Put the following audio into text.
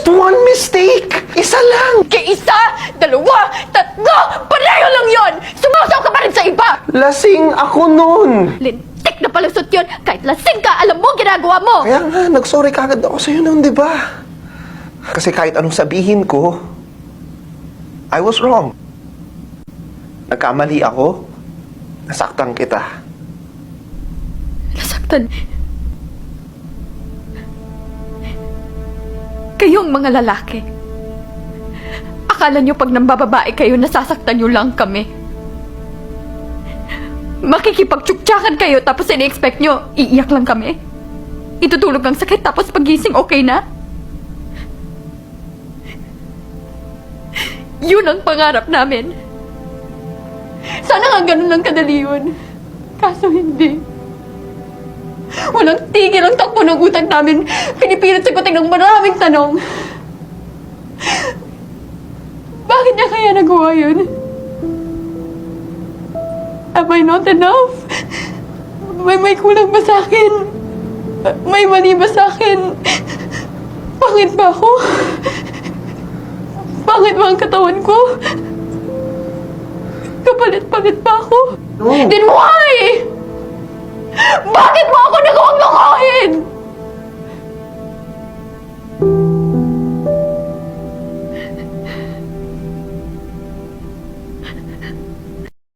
Just one mistake! Isa lang! Isa, dalawa, tatlo, pareho lang yon! Sumasaw ka pa rin sa iba! Lasing ako nun! Lintik na palusot yun! Kahit lasing ka, alam mo ang ginagawa mo! Kaya nga, nag-sorry kagad ako sa'yo nun, di ba? Kasi kahit anong sabihin ko, I was wrong. Nagkamali ako. Nasaktan kita. Nasaktan. Kayong mga lalaki, akala nyo pag nambababae kayo, nasasaktan nyo lang kami. Makikipagtsuktsakan kayo tapos ini-expect nyo, iiyak lang kami? Itutulog ang sakit tapos pagising okay na? Yun ang pangarap namin. Sana nga ganun lang kadali yun. Kaso hindi. Walang tigil ang takbo ng utak namin. Pinipilit sagutin ng maraming tanong. Bakit niya kaya nagawa yun? Am I not enough? May kulang ba sa akin? May mali ba sa akin? Pangit ba ako? Pangit ba ang katawan ko? Kapalit-palit ba ako? No. Then why? Bakit mo ako nagawang lokohin?